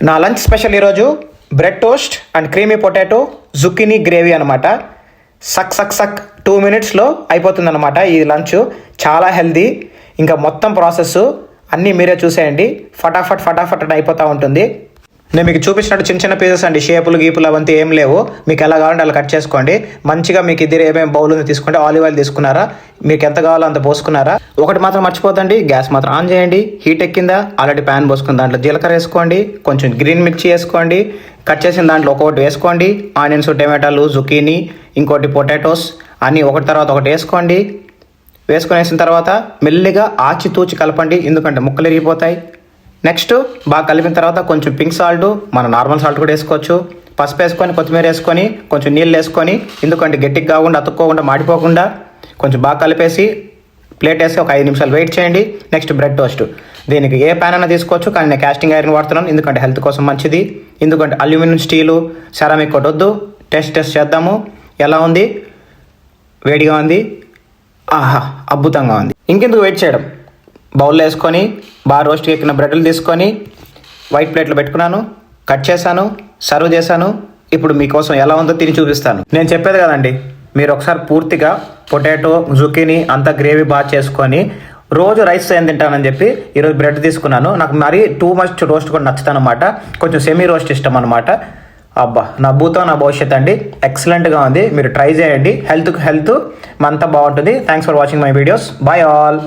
నా lunch special ఈరోజు bread toast and creamy potato zucchini gravy అనమాట. సక్ సక్ సక్ 2 minutesలో అయిపోతుంది అనమాట. ఈ లంచ్ చాలా హెల్దీ. ఇంకా మొత్తం ప్రాసెస్ అన్నీ మీరే చూసేయండి. ఫటాఫట్ ఫటాఫట్ అని అయిపోతూ ఉంటుంది. నేను మీకు చూపించినట్టు చిన్న చిన్న పీసెస్ అండి, షేపులు గీపులు అవంతా ఏం లేవు. మీకు ఎలా కావాలంటే అలా కట్ చేసుకోండి. మంచిగా మీకు ఇద్దరు ఏమేమి బౌల్ ఉంది తీసుకోండి. ఆలివ్ ఆయిల్ తీసుకున్నారా, మీకు ఎంత కావాలో అంత పోసుకున్నారా. ఒకటి మాత్రం మర్చిపోతండి, గ్యాస్ మాత్రం ఆన్ చేయండి. హీట్ ఎక్కిందా, ఆల్రెడీ ప్యాన్ పోసుకుని దాంట్లో జీలకర్ర వేసుకోండి, కొంచెం గ్రీన్ మిర్చి వేసుకోండి, కట్ చేసిన దాంట్లో ఒక్కొక్కటి వేసుకోండి. ఆనియన్స్, టమాటాలు, జుకీనీ, ఇంకోటి పొటాటోస్ అన్నీ ఒకటి తర్వాత ఒకటి వేసుకోండి. వేసుకునేసిన తర్వాత మెల్లిగా ఆచితూచి కలపండి, ఎందుకంటే ముక్కలు ఇరిగిపోతాయి. నెక్స్ట్ బాగా కలిపిన తర్వాత కొంచెం పింక్ సాల్ట్, మన నార్మల్ సాల్ట్ కూడా వేసుకోవచ్చు. పసుపు వేసుకొని, కొత్తిమీర వేసుకొని, కొంచెం నీళ్ళు వేసుకొని, ఎందుకంటే గట్టిగా కాకుండా అతుక్కోకుండా మాడిపోకుండా కొంచెం బాగా కలిపేసి ప్లేట్ వేసి ఒక 5 నిమిషాలు వెయిట్ చేయండి. Next bread toast. దీనికి ఏ ప్యాన్ అయినా తీసుకోవచ్చు, కానీ నేను కాస్టింగ్ ఐరన్ వాడుతున్నాను, ఎందుకంటే హెల్త్ కోసం మంచిది. ఎందుకంటే అల్యూమినియం, స్టీలు, సెరామిక్ ఒకటి వద్దు. టెస్ట్ చేద్దాము ఎలా ఉంది. వేడిగా ఉంది, ఆహా అద్భుతంగా ఉంది. ఇంకెందుకు వెయిట్ చేయడం, బౌల్లో వేసుకొని బాగా రోస్ట్ ఎక్కిన బ్రెడ్లు తీసుకొని వైట్ ప్లేట్లో పెట్టుకున్నాను, కట్ చేశాను, సర్వ్ చేశాను. ఇప్పుడు మీకోసం ఎలా ఉందో తిని చూపిస్తాను. నేను చెప్పేది కదండి, మీరు ఒకసారి పూర్తిగా పొటాటో, జుకీనీ అంతా గ్రేవీ బాగా చేసుకొని రోజు రైస్ ఏం తింటానని చెప్పి ఈరోజు బ్రెడ్ తీసుకున్నాను. నాకు మరీ టూ మచ్ రోస్ట్ కూడా నచ్చుతాను అనమాట. కొంచెం సెమీ రోస్ట్ ఇష్టం అనమాట. అబ్బా నా భూతం నా భవిష్యత్ అండి. ఎక్సలెంట్గా ఉంది, మీరు ట్రై చేయండి. హెల్త్ అంతా బాగుంటుంది. Thanks for watching my videos. Bye all.